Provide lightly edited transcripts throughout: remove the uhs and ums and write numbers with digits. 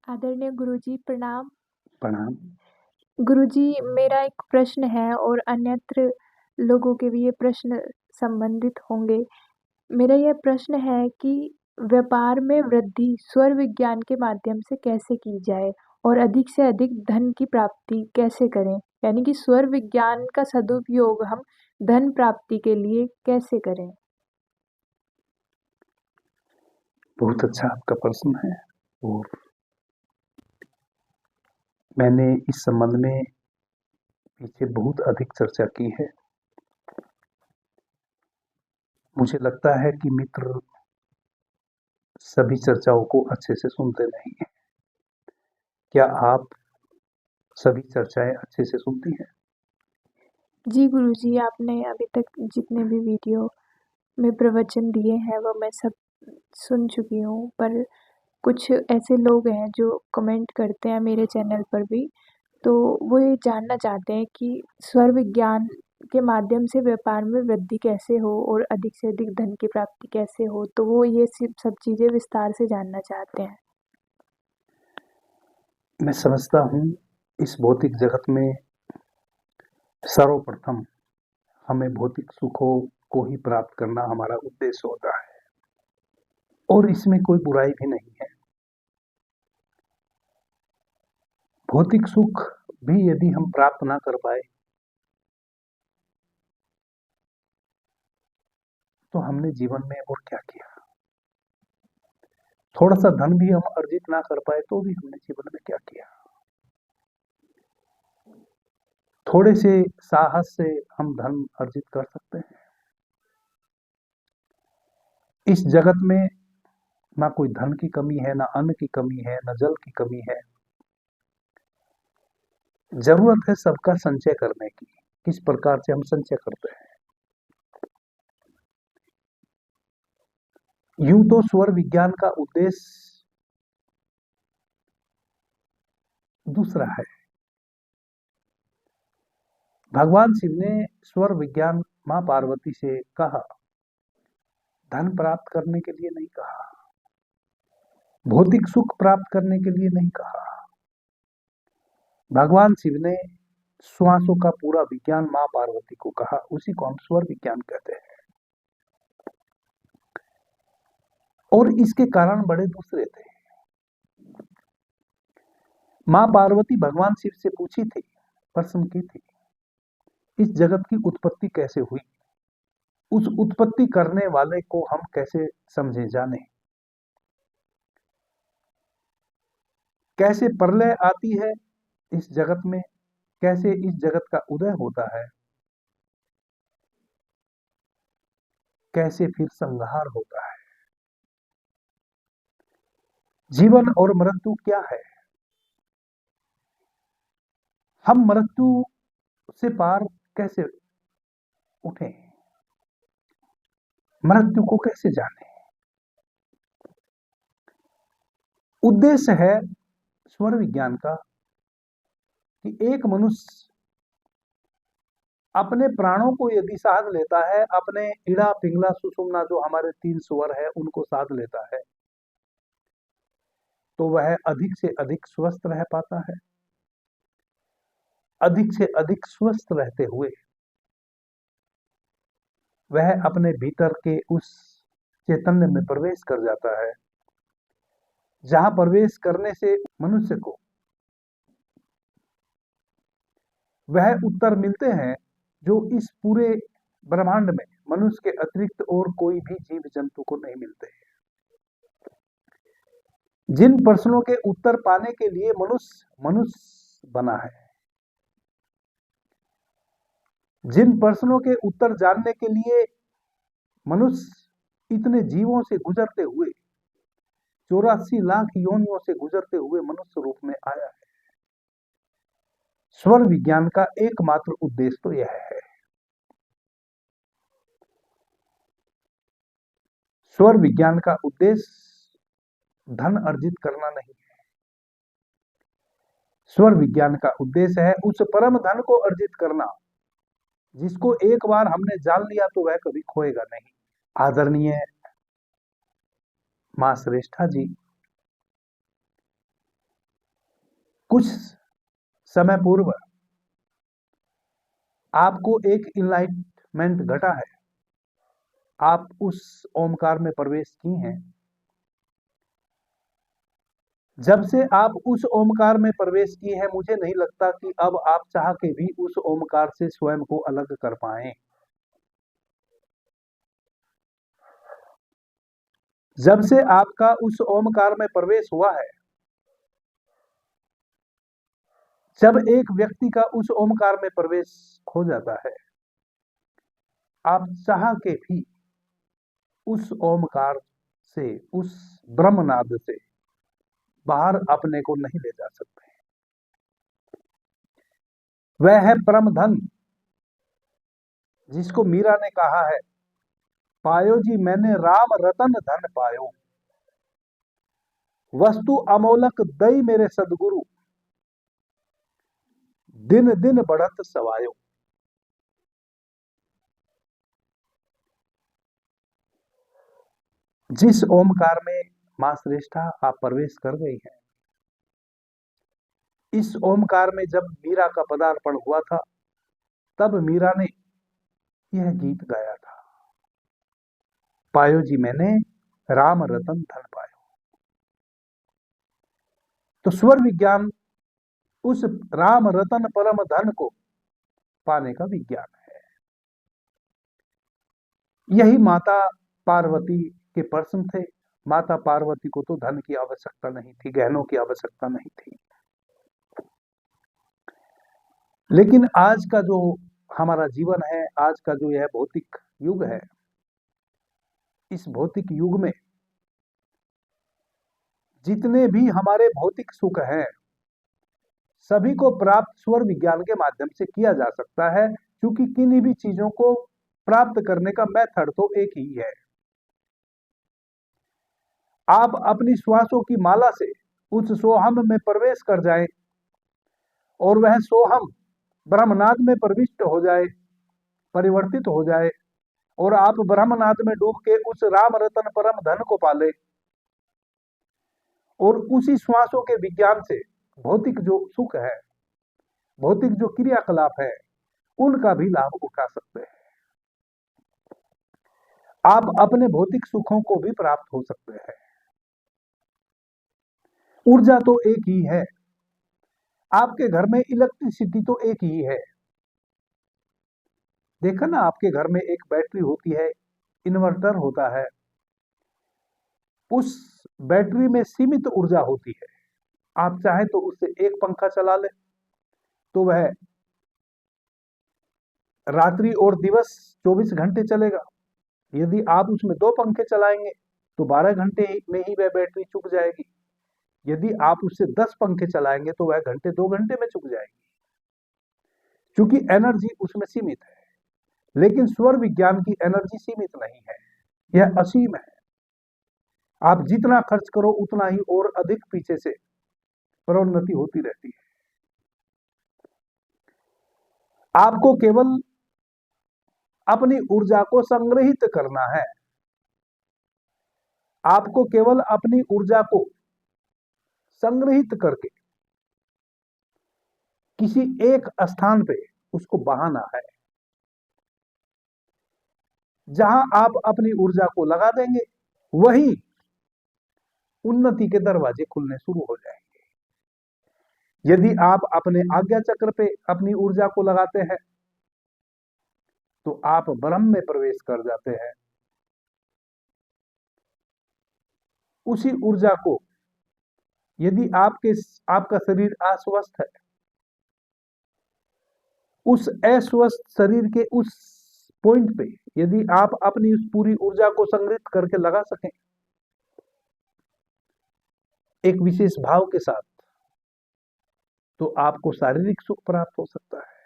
आदरणीय गुरुजी प्रणाम। प्रणाम। गुरुजी, मेरा एक प्रश्न है और अन्यत्र लोगों के भी ये प्रश्न संबंधित होंगे। मेरा यह प्रश्न है कि व्यापार में वृद्धि स्वर विज्ञान के माध्यम से कैसे की जाए और अधिक से अधिक धन की प्राप्ति कैसे करें? यानी कि स्वर विज्ञान का सदुपयोग हम धन प्राप्ति के लिए कैसे करें? बहुत अच्छा आपका प्रश्न है और मैंने इस संबंध में पीछे बहुत अधिक चर्चा की है। मुझे लगता है कि मित्र सभी चर्चाओं को अच्छे से सुनते नहीं हैं। क्या आप सभी चर्चाएं अच्छे से सुनती हैं? जी गुरुजी, आपने अभी तक जितने भी वीडियो में प्रवचन दिए हैं वो मैं सब सुन चुकी हूँ, पर कुछ ऐसे लोग हैं जो कमेंट करते हैं मेरे चैनल पर भी, तो वो ये जानना चाहते हैं कि स्वर विज्ञान के माध्यम से व्यापार में वृद्धि कैसे हो और अधिक से अधिक धन की प्राप्ति कैसे हो, तो वो ये सब चीज़ें विस्तार से जानना चाहते हैं। मैं समझता हूँ इस भौतिक जगत में सर्वप्रथम हमें भौतिक सुखों को ही प्राप्त करना हमारा उद्देश्य होता है और इसमें कोई बुराई भी नहीं है। भौतिक सुख भी यदि हम प्राप्त ना कर पाए तो हमने जीवन में और क्या किया। थोड़ा सा धन भी हम अर्जित ना कर पाए तो भी हमने जीवन में क्या किया। थोड़े से साहस से हम धन अर्जित कर सकते हैं। इस जगत में ना कोई धन की कमी है, ना अन्न की कमी है, ना जल की कमी है। जरूरत है सबका संचय करने की। किस प्रकार से हम संचय करते हैं? यूं तो स्वर विज्ञान का उद्देश्य दूसरा है। भगवान शिव ने स्वर विज्ञान मां पार्वती से कहा, धन प्राप्त करने के लिए नहीं कहा, भौतिक सुख प्राप्त करने के लिए नहीं कहा। भगवान शिव ने श्वासों का पूरा विज्ञान मां पार्वती को कहा, उसी को हम स्वर विज्ञान कहते हैं। और इसके कारण बड़े दूसरे थे। मां पार्वती भगवान शिव से पूछी थी, प्रश्न की थी, इस जगत की उत्पत्ति कैसे हुई, उस उत्पत्ति करने वाले को हम कैसे समझे जाने, कैसे प्रलय आती है इस जगत में, कैसे इस जगत का उदय होता है, कैसे फिर संहार होता है, जीवन और मृत्यु क्या है, हम मृत्यु से पार कैसे उठे, मृत्यु को कैसे जाने। उद्देश्य है स्वर विज्ञान का कि एक मनुष्य अपने प्राणों को यदि साध लेता है, अपने इड़ा पिंगला सुषुम्ना जो हमारे 3 स्वर है उनको साध लेता है, तो वह अधिक से अधिक स्वस्थ रह पाता है। अधिक से अधिक स्वस्थ रहते हुए वह अपने भीतर के उस चैतन्य में प्रवेश कर जाता है, जहां प्रवेश करने से मनुष्य को वह उत्तर मिलते हैं जो इस पूरे ब्रह्मांड में मनुष्य के अतिरिक्त और कोई भी जीव जंतु को नहीं मिलते। जिन प्रश्नों के उत्तर पाने के लिए मनुष्य मनुष्य बना है, जिन प्रश्नों के उत्तर जानने के लिए मनुष्य इतने जीवों से गुजरते हुए 84 लाख योनियों से गुजरते हुए मनुष्य रूप में आया है, स्वर विज्ञान का एकमात्र उद्देश्य तो यह है। स्वर विज्ञान का उद्देश्य धन अर्जित करना नहीं है। स्वर विज्ञान का उद्देश्य है उस परम धन को अर्जित करना जिसको एक बार हमने जान लिया तो वह कभी खोएगा नहीं। आदरणीय मां श्रेष्ठा जी कुछ समय पूर्व आपको एक इनलाइटमेंट घटा है, आप उस ओमकार में प्रवेश की हैं। जब से आप उस ओमकार में प्रवेश की है, मुझे नहीं लगता कि अब आप चाह के भी उस ओमकार से स्वयं को अलग कर पाए। जब से आपका उस ओमकार में प्रवेश हुआ है, जब एक व्यक्ति का उस ओमकार में प्रवेश हो जाता है, आप चाह के भी उस ओमकार से, उस ब्रह्मनाद से बाहर अपने को नहीं ले जा सकते। वह है परम धन, जिसको मीरा ने कहा है, पायो जी मैंने राम रतन धन पायो, वस्तु अमोलक दई मेरे सदगुरु, दिन दिन बढ़त सवायो। जिस ओमकार में मां श्रेष्ठा आप प्रवेश कर गई हैं, इस ओमकार में जब मीरा का पदार्पण हुआ था, तब मीरा ने यह गीत गाया था, पायो जी मैंने राम रतन धन पायो। तो स्वर विज्ञान उस राम रतन परम धन को पाने का विज्ञान है। यही माता पार्वती के प्रश्न थे। माता पार्वती को तो धन की आवश्यकता नहीं थी, गहनों की आवश्यकता नहीं थी। लेकिन आज का जो हमारा जीवन है, आज का जो यह भौतिक युग है, इस भौतिक युग में जितने भी हमारे भौतिक सुख हैं, सभी को प्राप्त स्वर विज्ञान के माध्यम से किया जा सकता है, क्योंकि किन्हीं भी चीजों को प्राप्त करने का मेथड तो एक ही है। आप अपनी श्वासों की माला से उस सोहम में प्रवेश कर जाएं और वह सोहम ब्रह्मनाद में प्रविष्ट हो जाए, परिवर्तित हो जाए, और आप ब्रह्मनाद में डूब के उस राम रतन परम धन को पाले, और उसी श्वासों के विज्ञान से भौतिक जो सुख है, भौतिक जो क्रियाकलाप है, उनका भी लाभ उठा सकते हैं। आप अपने भौतिक सुखों को भी प्राप्त हो सकते हैं। ऊर्जा तो एक ही है, आपके घर में इलेक्ट्रिसिटी तो एक ही है। देखा ना, आपके घर में एक बैटरी होती है, इन्वर्टर होता है, उस बैटरी में सीमित ऊर्जा होती है। आप चाहे तो उससे एक पंखा चला ले तो वह रात्रि और दिवस 24 घंटे चलेगा। यदि आप उसमें 2 पंखे चलाएंगे तो 12 घंटे में ही वह बैटरी चुक जाएगी। यदि आप उससे 10 पंखे चलाएंगे तो वह 2 घंटे में चुक जाएगी, क्योंकि एनर्जी उसमें सीमित है। लेकिन स्वर विज्ञान की एनर्जी सीमित नहीं है, यह असीम है। आप जितना खर्च करो उतना ही और अधिक पीछे से प्रोन्नति होती रहती है। आपको केवल अपनी ऊर्जा को संग्रहित करना है, आपको केवल अपनी ऊर्जा को संग्रहित करके किसी एक स्थान पे उसको बहाना है। जहां आप अपनी ऊर्जा को लगा देंगे, वही उन्नति के दरवाजे खुलने शुरू हो जाएंगे। यदि आप अपने आज्ञा चक्र पे अपनी ऊर्जा को लगाते हैं तो आप ब्रह्म में प्रवेश कर जाते हैं। उसी ऊर्जा को, यदि आपका शरीर अस्वस्थ है, उस अस्वस्थ शरीर के उस पॉइंट पे यदि आप अपनी उस पूरी ऊर्जा को संग्रहित करके लगा सकें एक विशेष भाव के साथ, तो आपको शारीरिक सुख प्राप्त हो सकता है।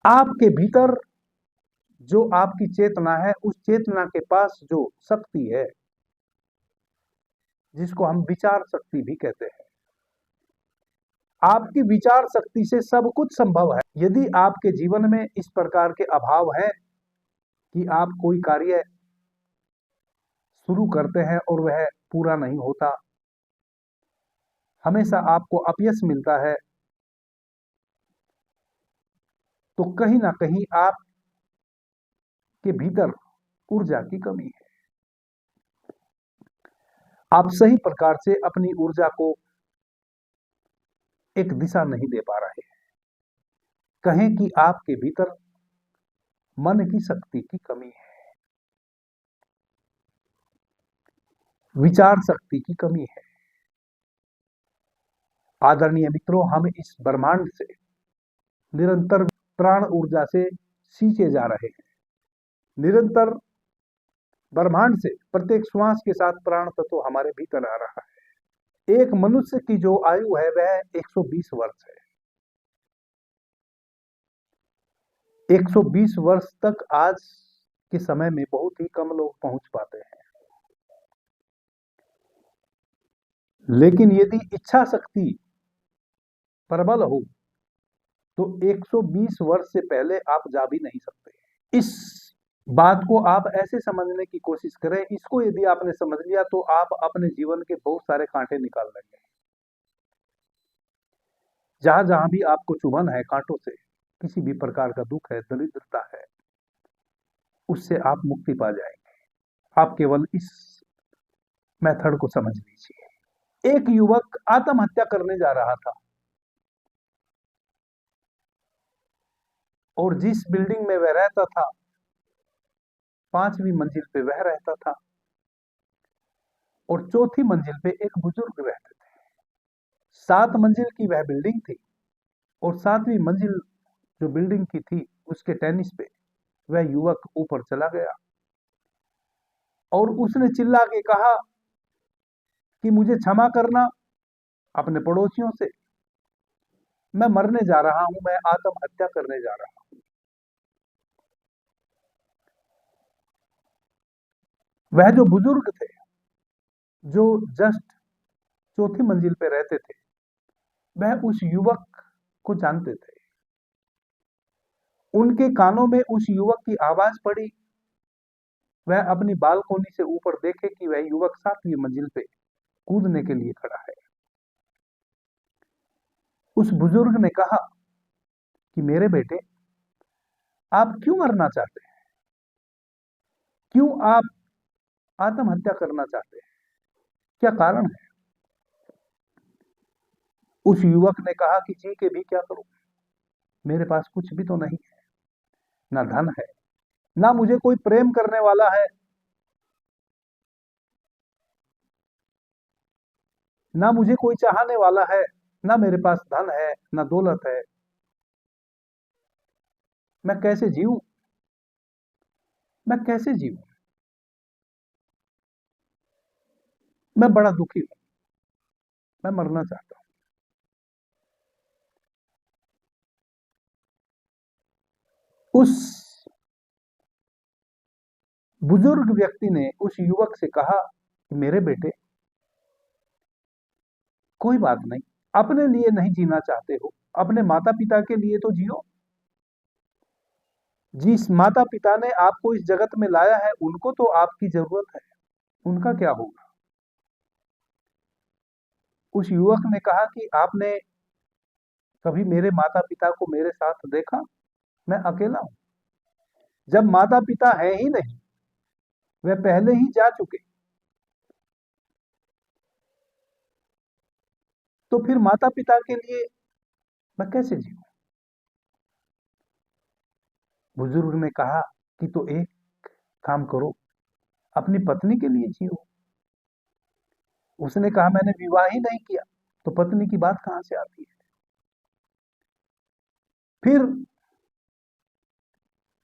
आपके भीतर जो आपकी चेतना है, उस चेतना के पास जो शक्ति है, जिसको हम विचार शक्ति भी कहते हैं, आपकी विचार शक्ति से सब कुछ संभव है। यदि आपके जीवन में इस प्रकार के अभाव है कि आप कोई कार्य शुरू करते हैं और वह पूरा नहीं होता, हमेशा आपको अपयश मिलता है, तो कहीं ना कहीं आपके भीतर ऊर्जा की कमी है। आप सही प्रकार से अपनी ऊर्जा को एक दिशा नहीं दे पा रहे हैं। कहें कि आपके भीतर मन की शक्ति की कमी है, विचार शक्ति की कमी है। आदरणीय मित्रों, हम इस ब्रह्मांड से निरंतर प्राण ऊर्जा से सींचे जा रहे हैं। निरंतर ब्रह्मांड से प्रत्येक श्वास के साथ प्राण तत्व हमारे भीतर आ रहा है। एक मनुष्य की जो आयु है वह 120 वर्ष है। 120 वर्ष तक आज के समय में बहुत ही कम लोग पहुंच पाते हैं। लेकिन यदि इच्छा शक्ति प्रबल हो तो 120 वर्ष से पहले आप जा भी नहीं सकते। इस बात को आप ऐसे समझने की कोशिश करें, इसको यदि आपने समझ लिया तो आप अपने जीवन के बहुत सारे कांटे निकाल लेंगे। जहां जहां भी आपको चुभन है कांटों से, किसी भी प्रकार का दुख है, दरिद्रता है, उससे आप मुक्ति पा जाएंगे। आप केवल इस मेथड को समझ लीजिए। एक युवक आत्महत्या करने जा रहा था और जिस बिल्डिंग में वह रहता था 5वीं मंजिल पे वह रहता था और चौथी मंजिल पे एक बुजुर्ग रहते थे। 7 मंजिल की वह बिल्डिंग थी और 7वीं मंजिल जो बिल्डिंग की थी उसके टेनिस पे वह युवक ऊपर चला गया और उसने चिल्ला के कहा कि मुझे क्षमा करना अपने पड़ोसियों से, मैं मरने जा रहा हूं, मैं आत्महत्या करने जा रहा हूं। वह जो बुजुर्ग थे जो जस्ट चौथी मंजिल पे रहते थे वह उस युवक को जानते थे। उनके कानों में उस युवक की आवाज पड़ी। वह अपनी बालकोनी से ऊपर देखे कि वह युवक 7वीं मंजिल पे कूदने के लिए खड़ा है। उस बुजुर्ग ने कहा कि मेरे बेटे, आप क्यों मरना चाहते हैं? क्यों आप आत्महत्या करना चाहते हैं? क्या कारण है? उस युवक ने कहा कि जी के भी क्या करूं, मेरे पास कुछ भी तो नहीं है, ना धन है, ना मुझे कोई प्रेम करने वाला है, ना मुझे कोई चाहने वाला है, ना मेरे पास धन है, ना दौलत है। मैं कैसे जीऊं? मैं कैसे जीऊं? मैं बड़ा दुखी हूं, मैं मरना चाहता हूं। उस बुजुर्ग व्यक्ति ने उस युवक से कहा कि मेरे बेटे, कोई बात नहीं, अपने लिए नहीं जीना चाहते हो, अपने माता पिता के लिए तो जियो। जिस माता पिता ने आपको इस जगत में लाया है उनको तो आपकी जरूरत है, उनका क्या होगा? उस युवक ने कहा कि आपने कभी मेरे माता पिता को मेरे साथ देखा? मैं अकेला हूं। जब माता पिता है ही नहीं, वे पहले ही जा चुके, तो फिर माता पिता के लिए मैं कैसे जीऊं? बुजुर्ग ने कहा कि तो एक काम करो, अपनी पत्नी के लिए जियो। उसने कहा मैंने विवाह ही नहीं किया, तो पत्नी की बात कहां से आती है? फिर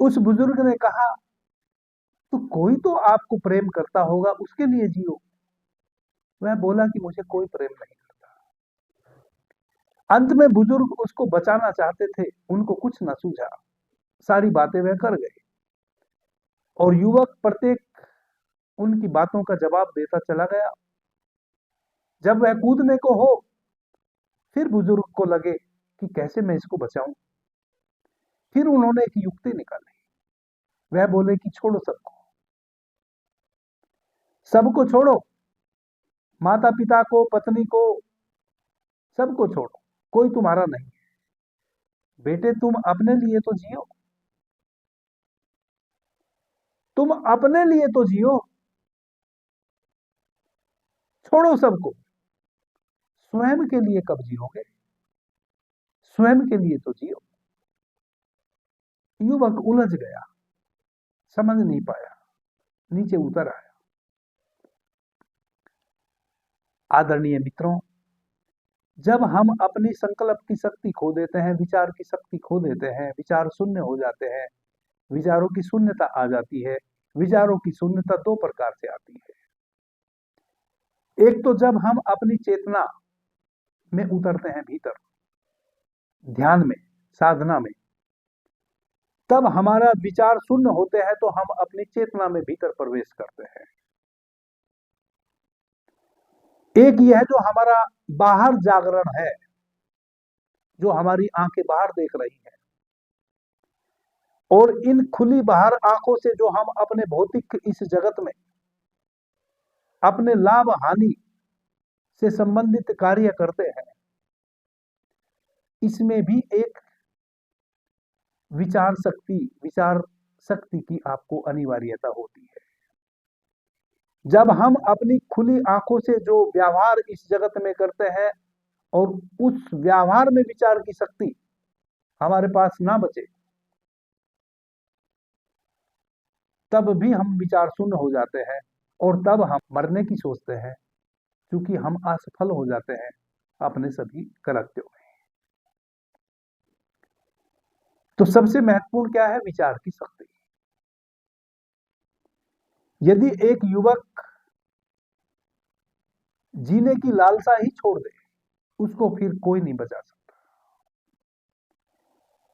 उस बुजुर्ग ने कहा तो कोई तो आपको प्रेम करता होगा, उसके लिए जियो। वह बोला कि मुझे कोई प्रेम नहीं करता। अंत में बुजुर्ग उसको बचाना चाहते थे, उनको कुछ न सूझा, सारी बातें वह कर गए और युवक प्रत्येक उनकी बातों का जवाब देता चला गया। जब वह कूदने को हो, फिर बुजुर्ग को लगे कि कैसे मैं इसको बचाऊं। फिर उन्होंने एक युक्ति निकाली। वह बोले कि छोड़ो सबको, सबको छोड़ो, माता पिता को, पत्नी को, सबको छोड़ो, कोई तुम्हारा नहीं है। बेटे तुम अपने लिए तो जियो, तुम अपने लिए तो जियो, छोड़ो सबको। स्वयं के लिए कब जियोगे? स्वयं के लिए तो जियो। युवक उलझ गया, समझ नहीं पाया, नीचे उतर आया। आदरणीय मित्रों, जब हम अपनी संकल्प की शक्ति खो देते हैं, विचार की शक्ति खो देते हैं, विचार शून्य हो जाते हैं, विचारों की शून्यता आ जाती है। विचारों की शून्यता दो प्रकार से आती है। एक तो जब हम अपनी चेतना में उतरते हैं, भीतर ध्यान में, साधना में, तब हमारा विचार शून्य होते हैं तो हम अपनी चेतना में भीतर प्रवेश करते हैं। एक यह जो हमारा बाहर जागरण है, जो हमारी आंखें बाहर देख रही हैं, और इन खुली बाहर आंखों से जो हम अपने भौतिक इस जगत में अपने लाभ हानि से संबंधित कार्य करते हैं, इसमें भी एक विचार शक्ति की आपको अनिवार्यता होती है। जब हम अपनी खुली आंखों से जो व्यवहार इस जगत में करते हैं और उस व्यवहार में विचार की शक्ति हमारे पास ना बचे, तब भी हम विचार शून्य हो जाते हैं और तब हम मरने की सोचते हैं, क्योंकि हम असफल हो जाते हैं अपने सभी कृत्यों में। तो सबसे महत्वपूर्ण क्या है? विचार की शक्ति। यदि एक युवक जीने की लालसा ही छोड़ दे, उसको फिर कोई नहीं बचा सकता।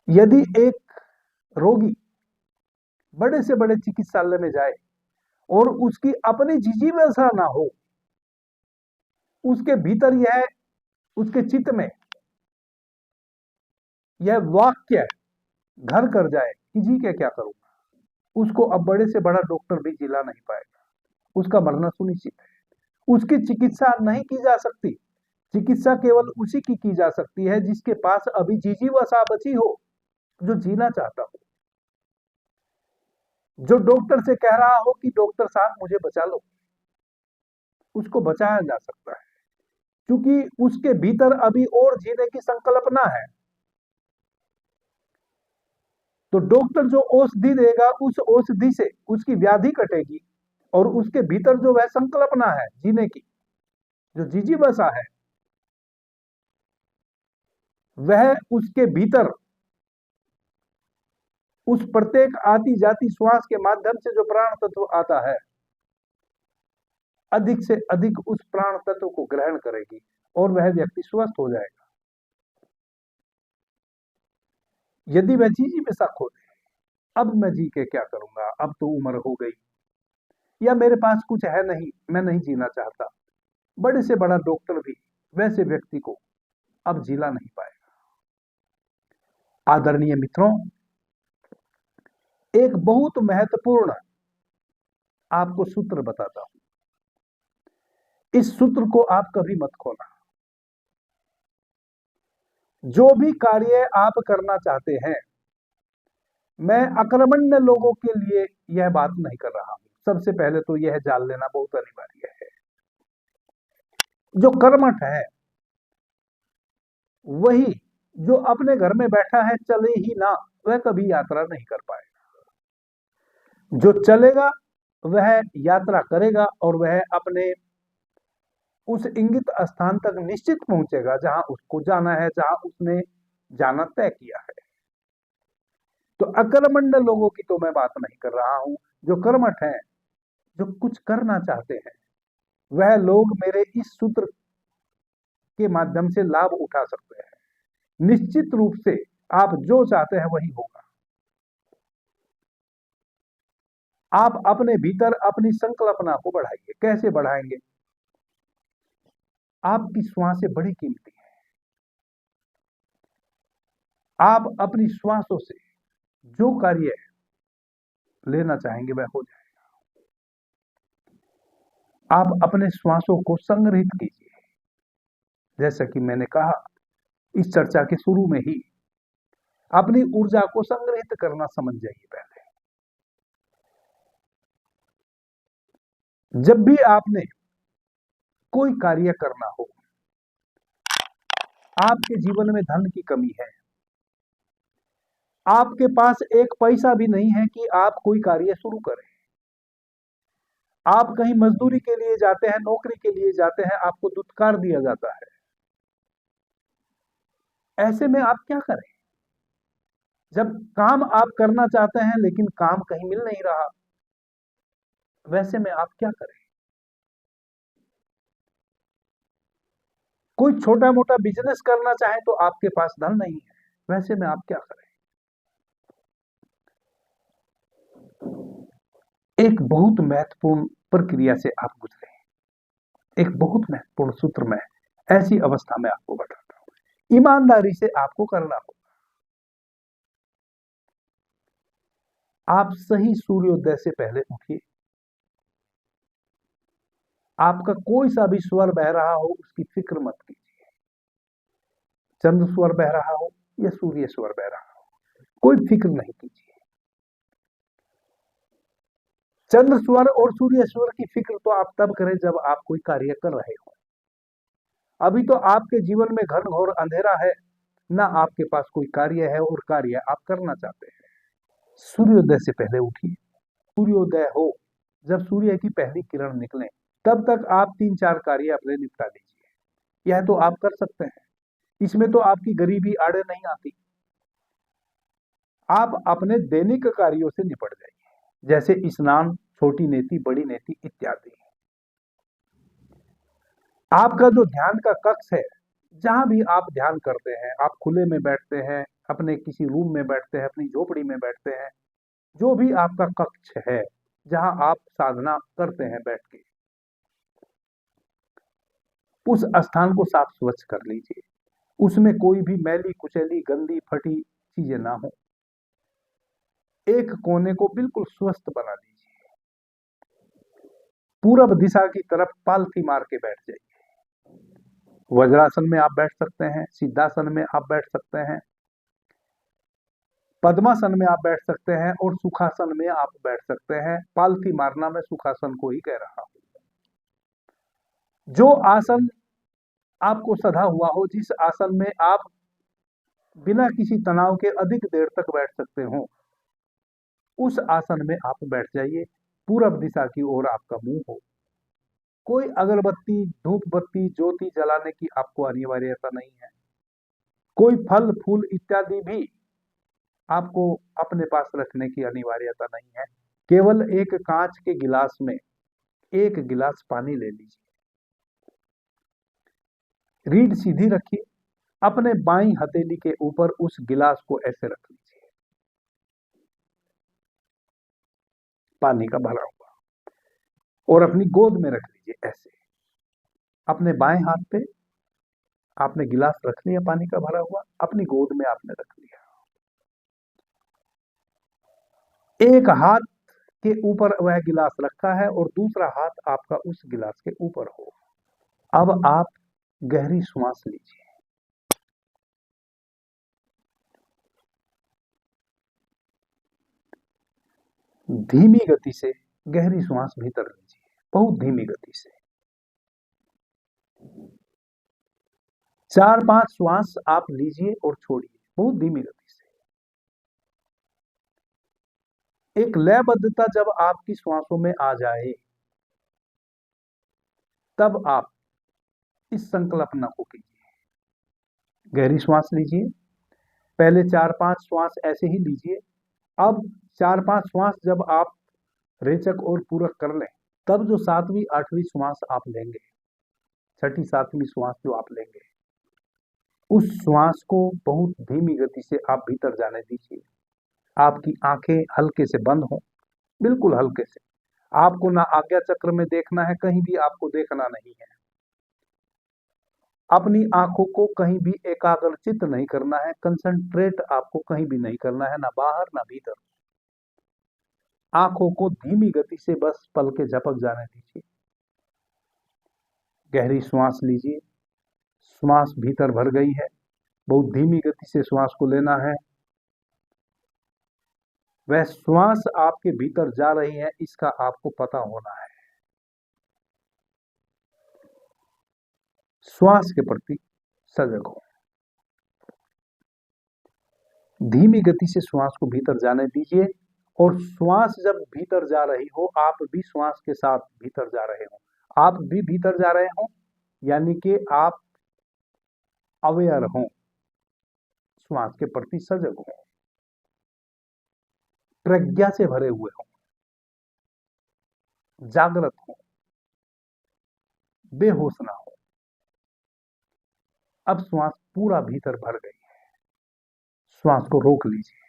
यदि एक रोगी बड़े से बड़े चिकित्सालय में जाए और उसकी अपनी जिजीविका ना हो, उसके भीतर यह, उसके चित्त में यह वाक्य घर कर जाए कि जी के क्या करूंगा, उसको अब बड़े से बड़ा डॉक्टर भी जिला नहीं पाएगा, उसका मरना सुनिश्चित है। उसकी चिकित्सा नहीं की जा सकती। चिकित्सा केवल उसी की जा सकती है जिसके पास अभी जिजीविका बची हो, जो जीना चाहता हो, जो डॉक्टर से कह रहा हो कि डॉक्टर साहब मुझे बचा लो, उसको बचाया जा सकता है, क्योंकि उसके भीतर अभी और जीने की संकल्पना है। तो डॉक्टर जो औषधि देगा, उस औषधि से उसकी व्याधि कटेगी और उसके भीतर जो वह संकल्पना है जीने की, जो जिजीविका है, वह उसके भीतर उस प्रत्येक आती जाती श्वास के माध्यम से जो प्राण तत्व आता है, अधिक से अधिक उस प्राण तत्व को ग्रहण करेगी और वह व्यक्ति स्वस्थ हो जाएगा। यदि वह जिजीविका खो दे, अब मैं जी के क्या करूंगा, अब तो उम्र हो गई, या मेरे पास कुछ है नहीं, मैं नहीं जीना चाहता, बड़े से बड़ा डॉक्टर भी वैसे व्यक्ति को अब जिला नहीं पाएगा। आदरणीय मित्रों, एक बहुत महत्वपूर्ण आपको सूत्र बताता हूं। इस सूत्र को आप कभी मत खोना। जो भी कार्य आप करना चाहते हैं, मैं अकर्मण्य लोगों के लिए यह बात नहीं कर रहा हूं। सबसे पहले तो यह जान लेना बहुत अनिवार्य है, जो कर्मठ है वही, जो अपने घर में बैठा है चले ही ना, वह कभी यात्रा नहीं कर पाएगा। जो चलेगा वह यात्रा करेगा और वह अपने उस इंगित स्थान तक निश्चित पहुंचेगा जहां उसको जाना है, जहां उसने जाना तय किया है। तो अकर्मण्य लोगों की तो मैं बात नहीं कर रहा हूं। जो कर्मठ हैं, जो कुछ करना चाहते हैं, वह लोग मेरे इस सूत्र के माध्यम से लाभ उठा सकते हैं। निश्चित रूप से आप जो चाहते हैं वही होगा। आप अपने भीतर अपनी संकल्पना को बढ़ाइए। कैसे बढ़ाएंगे? आपकी श्वासें बड़ी कीमती है। आप अपनी श्वासों से जो कार्य लेना चाहेंगे वह हो जाएगा। आप अपने श्वासों को संग्रहित कीजिए। जैसा कि मैंने कहा इस चर्चा के शुरू में ही, अपनी ऊर्जा को संग्रहित करना समझ जाइए। पहले जब भी आपने कोई कार्य करना हो, आपके जीवन में धन की कमी है, आपके पास एक पैसा भी नहीं है कि आप कोई कार्य शुरू करें, आप कहीं मजदूरी के लिए जाते हैं, नौकरी के लिए जाते हैं, आपको दुत्कार दिया जाता है, ऐसे में आप क्या करें? जब काम आप करना चाहते हैं लेकिन काम कहीं मिल नहीं रहा, वैसे में आप क्या करें? कोई छोटा मोटा बिजनेस करना चाहे तो आपके पास धन नहीं है, वैसे में आप क्या करें? एक बहुत महत्वपूर्ण प्रक्रिया से आप गुजरे हैं, एक बहुत महत्वपूर्ण सूत्र में ऐसी अवस्था में आपको बताता हूं, ईमानदारी से आपको करना होगा। आप सही सूर्योदय से पहले उठिए, आपका कोई सा भी स्वर बह रहा हो उसकी फिक्र मत कीजिए, चंद्र स्वर बह रहा हो या सूर्य स्वर बह रहा हो, कोई फिक्र नहीं कीजिए। चंद्र स्वर और सूर्य स्वर की फिक्र तो आप तब करें जब आप कोई कार्य कर रहे हो। अभी तो आपके जीवन में घनघोर अंधेरा है, ना आपके पास कोई कार्य है और कार्य आप करना चाहते हैं। सूर्योदय से पहले उठिए, सूर्योदय हो, जब सूर्य की पहली किरण निकले तब तक आप 3-4 कार्य अपने निपटा लीजिए। यह तो आप कर सकते हैं, इसमें तो आपकी गरीबी आड़े नहीं आती। आप अपने दैनिक कार्यों से निपट जाइए, जैसे स्नान, छोटी नेति, बड़ी नेति इत्यादि। आपका जो ध्यान का कक्ष है, जहां भी आप ध्यान करते हैं, आप खुले में बैठते हैं, अपने किसी रूम में बैठते हैं, अपनी झोपड़ी में बैठते हैं, जो भी आपका कक्ष है जहां आप साधना करते हैं बैठ के, उस स्थान को साफ स्वच्छ कर लीजिए। उसमें कोई भी मैली कुचैली गंदी फटी चीजें ना हो। एक कोने को बिल्कुल स्वस्थ बना लीजिए, पूरब दिशा की तरफ पालथी मार के बैठ जाइए। वज्रासन में आप बैठ सकते हैं, सिद्धासन में आप बैठ सकते हैं, पद्मासन में आप बैठ सकते हैं और सुखासन में आप बैठ सकते हैं। पालथी मारना मैं सुखासन को ही कह रहा हूं। जो आसन आपको सधा हुआ हो, जिस आसन में आप बिना किसी तनाव के अधिक देर तक बैठ सकते हो, उस आसन में आप बैठ जाइए। पूरब दिशा की ओर आपका मुंह हो। कोई अगरबत्ती, धूप बत्ती, ज्योति जलाने की आपको अनिवार्यता नहीं है। कोई फल फूल इत्यादि भी आपको अपने पास रखने की अनिवार्यता नहीं है। केवल एक कांच के गिलास में 1 गिलास पानी ले लीजिए, रीढ़ सीधी रखिए, अपने बाईं हथेली के ऊपर उस गिलास को ऐसे रख लीजिए, पानी का भरा हुआ, और अपनी गोद में रख लीजिए ऐसे। अपने बाएं हाथ पे आपने गिलास रख लिया पानी का भरा हुआ, अपनी गोद में आपने रख लिया। एक हाथ के ऊपर वह गिलास रखा है और दूसरा हाथ आपका उस गिलास के ऊपर हो। अब आप गहरी श्वास लीजिए, धीमी गति से गहरी श्वास भीतर लीजिए, बहुत धीमी गति से। 4-5 श्वास आप लीजिए और छोड़िए, बहुत धीमी गति से। एक लयबद्धता जब आपकी श्वासों में आ जाए, तब आप इस संकल्पना को कीजिए। गहरी श्वास लीजिए, पहले 4-5 श्वास ऐसे ही लीजिए। अब 4-5 श्वास जब आप रेचक और पूरक कर लें, तब जो 7वीं 8वीं श्वास आप लेंगे, 6ठी 7वीं श्वास जो आप लेंगे, उस श्वास को बहुत धीमी गति से आप भीतर जाने दीजिए। आपकी आंखें हल्के से बंद हों, बिल्कुल हल्के से। आपको ना आज्ञा चक्र में देखना है, कहीं भी आपको देखना नहीं है। अपनी आंखों को कहीं भी एकाग्रचित नहीं करना है, कंसंट्रेट आपको कहीं भी नहीं करना है, ना बाहर ना भीतर। आंखों को धीमी गति से बस पल के झपक जाने दीजिए। गहरी श्वास लीजिए, श्वास भीतर भर गई है, बहुत धीमी गति से श्वास को लेना है। वह श्वास आपके भीतर जा रही है, इसका आपको पता होना है। श्वास के प्रति सजग हो। धीमी गति से श्वास को भीतर जाने दीजिए, और श्वास जब भीतर जा रही हो, आप भी श्वास के साथ भीतर जा रहे हो, आप भी भीतर जा रहे हो, यानी कि आप अवेयर हो, श्वास के प्रति सजग हो, प्रज्ञा से भरे हुए हो, जागृत हो, बेहोश ना हो। अब श्वास पूरा भीतर भर गई है, श्वास को रोक लीजिए।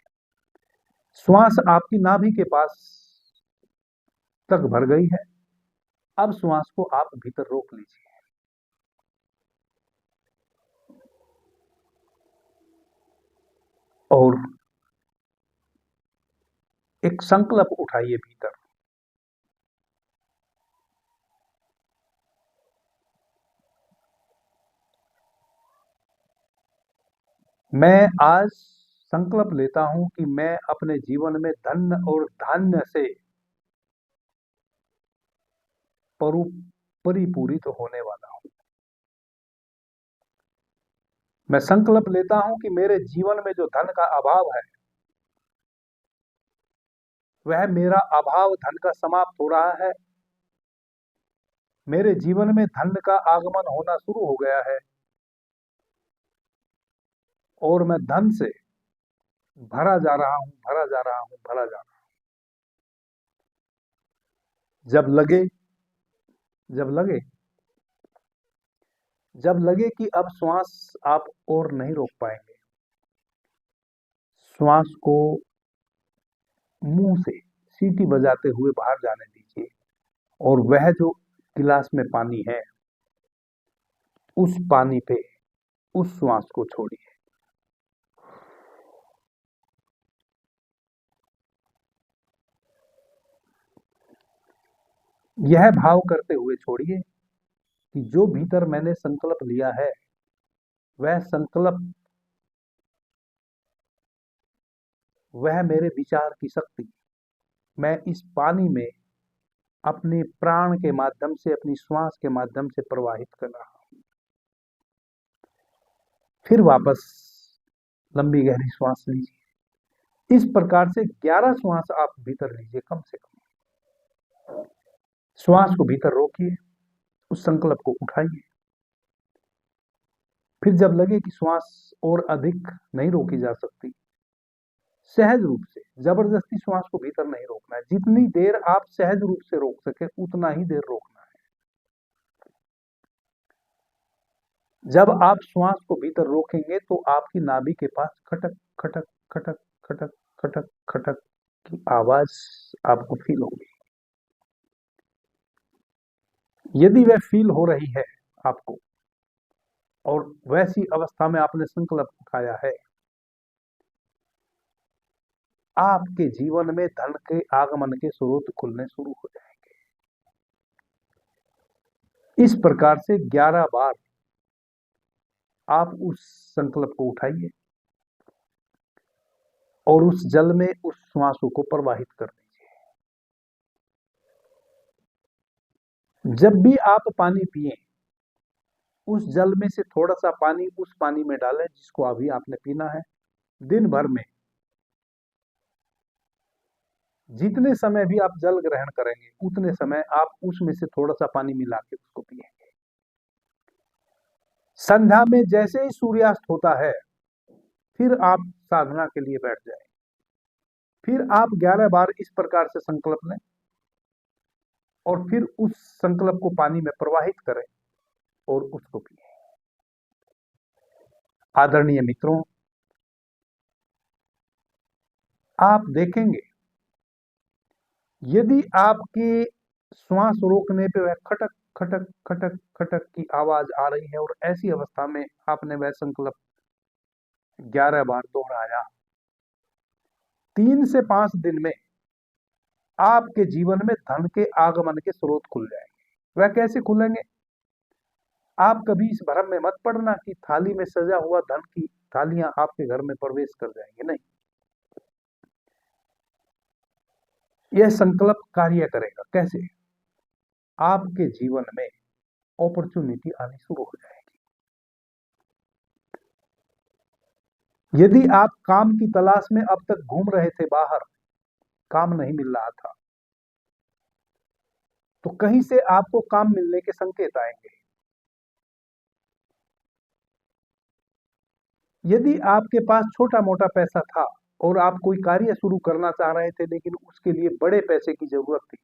श्वास आपकी नाभि के पास तक भर गई है। अब श्वास को आप भीतर रोक लीजिए। और एक संकल्प उठाइए भीतर। मैं आज संकल्प लेता हूं कि मैं अपने जीवन में धन और धान्य से परिपूरित होने वाला हूं। मैं संकल्प लेता हूं कि मेरे जीवन में जो धन का अभाव है, वह मेरा अभाव धन का समाप्त हो रहा है। मेरे जीवन में धन का आगमन होना शुरू हो गया है, और मैं धन से भरा जा रहा हूं, भरा जा रहा हूं, भरा जा रहा हूं। जब लगे कि अब श्वास आप और नहीं रोक पाएंगे, श्वास को मुंह से सीटी बजाते हुए बाहर जाने दीजिए, और वह जो गिलास में पानी है, उस पानी पे उस श्वास को छोड़िए। यह भाव करते हुए छोड़िए कि जो भीतर मैंने संकल्प लिया है, वह संकल्प, वह मेरे विचार की शक्ति, मैं इस पानी में अपने प्राण के माध्यम से, अपनी श्वास के माध्यम से प्रवाहित कर रहा हूं। फिर वापस लंबी गहरी श्वास लीजिए। इस प्रकार से 11 श्वास आप भीतर लीजिए कम से कम। श्वास को भीतर रोकिए, उस संकल्प को उठाइए। फिर जब लगे कि श्वास और अधिक नहीं रोकी जा सकती, सहज रूप से, जबरदस्ती श्वास को भीतर नहीं रोकना है। जितनी देर आप सहज रूप से रोक सके, उतना ही देर रोकना है। जब आप श्वास को भीतर रोकेंगे तो आपकी नाभि के पास खटक खटक खटक खटक खटक खटक की आवाज आपको फील होगी। यदि वह फील हो रही है आपको, और वैसी अवस्था में आपने संकल्प उठाया है, आपके जीवन में धन के आगमन के स्रोत खुलने शुरू हो जाएंगे। इस प्रकार से 11 बार आप उस संकल्प को उठाइए, और उस जल में उस श्वासों को प्रवाहित कर दीजिए। जब भी आप पानी पिए, उस जल में से थोड़ा सा पानी उस पानी में डालें जिसको अभी आपने पीना है। दिन भर में जितने समय भी आप जल ग्रहण करेंगे, उतने समय आप उसमें से थोड़ा सा पानी मिला के उसको पिएंगे। संध्या में जैसे ही सूर्यास्त होता है, फिर आप साधना के लिए बैठ जाएं। फिर आप 11 बार इस प्रकार से संकल्प लें, और फिर उस संकल्प को पानी में प्रवाहित करें और उसको पिए। आदरणीय मित्रों, आप देखेंगे यदि आपके श्वास रोकने पे वह खटक खटक खटक खटक की आवाज आ रही है, और ऐसी अवस्था में आपने वह संकल्प 11 बार दोहराया, 3 से 5 दिन में आपके जीवन में धन के आगमन के स्रोत खुल जाएंगे। वह कैसे खुलेंगे? आप कभी इस भ्रम में मत पड़ना कि थाली में सजा हुआ धन की थालियां आपके घर में प्रवेश कर जाएंगे, नहीं। यह संकल्प कार्य करेगा कैसे? आपके जीवन में अपॉर्चुनिटी आनी शुरू हो जाएगी। यदि आप काम की तलाश में अब तक घूम रहे थे बाहर, काम नहीं मिल रहा था, तो कहीं से आपको काम मिलने के संकेत आएंगे। यदि आपके पास छोटा मोटा पैसा था और आप कोई कार्य शुरू करना चाह रहे थे लेकिन उसके लिए बड़े पैसे की जरूरत थी,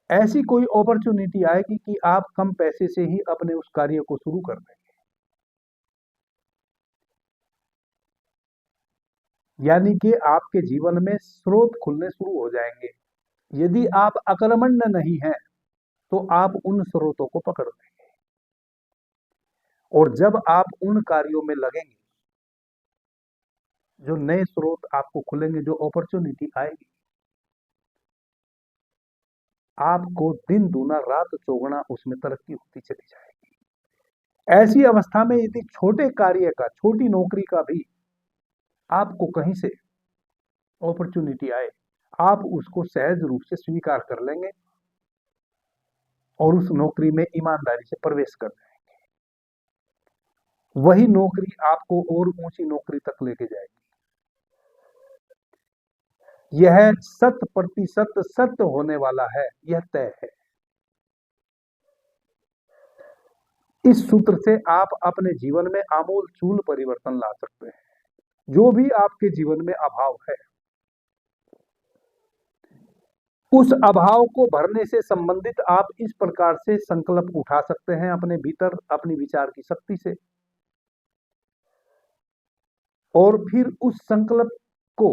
ऐसी कोई अपॉर्चुनिटी आएगी कि आप कम पैसे से ही अपने उस कार्य को शुरू कर देंगे। यानी कि आपके जीवन में स्रोत खुलने शुरू हो जाएंगे। यदि आप अकर्मण्य नहीं हैं तो आप उन स्रोतों को पकड़ लेंगे, और जब आप उन कार्यों में लगेंगे, जो नए स्रोत आपको खुलेंगे, जो अपॉर्चुनिटी आएगी, आपको दिन दूना रात चौगुना उसमें तरक्की होती चली जाएगी। ऐसी अवस्था में यदि छोटे कार्य का, छोटी नौकरी का भी आपको कहीं से अपॉर्चुनिटी आए, आप उसको सहज रूप से स्वीकार कर लेंगे और उस नौकरी में ईमानदारी से प्रवेश कर जाएंगे। वही नौकरी आपको और ऊंची नौकरी तक लेके जाएगी। यह 100% सत्य होने वाला है, यह तय है। इस सूत्र से आप अपने जीवन में आमूल चूल परिवर्तन ला सकते हैं। जो भी आपके जीवन में अभाव है, उस अभाव को भरने से संबंधित आप इस प्रकार से संकल्प उठा सकते हैं अपने भीतर, अपनी विचार की शक्ति से, और फिर उस संकल्प को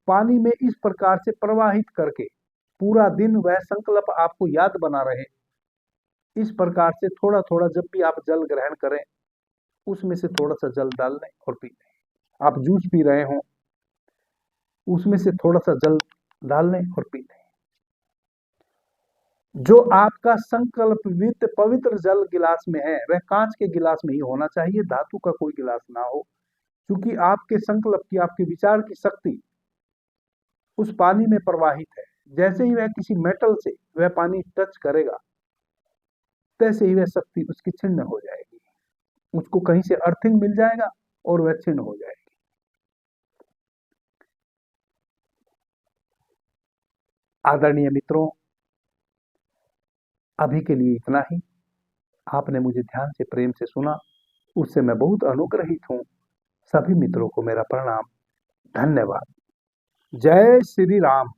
पानी में इस प्रकार से प्रवाहित करके पूरा दिन वह संकल्प आपको याद बना रहे। इस प्रकार से थोड़ा थोड़ा जब भी आप जल ग्रहण करें, उसमें से थोड़ा सा जल डाल लें और पी लें। आप जूस पी रहे हो, उसमें से थोड़ा सा जल डाल लें और पी लें। जो आपका संकल्पित पवित्र जल गिलास में है, वह कांच के गिलास में ही होना चाहिए, धातु का कोई गिलास ना हो, क्योंकि आपके संकल्प की, आपके विचार की शक्ति उस पानी में प्रवाहित है। जैसे ही वह किसी मेटल से वह पानी टच करेगा, तैसे ही वह शक्ति उसकी छिन्न हो जाएगी, उसको कहीं से अर्थिंग मिल जाएगा और वह छिन्न हो जाएगी। आदरणीय मित्रों, अभी के लिए इतना ही। आपने मुझे ध्यान से, प्रेम से सुना, उससे मैं बहुत अनुग्रहित हूं। सभी मित्रों को मेरा प्रणाम, धन्यवाद। जय श्री राम।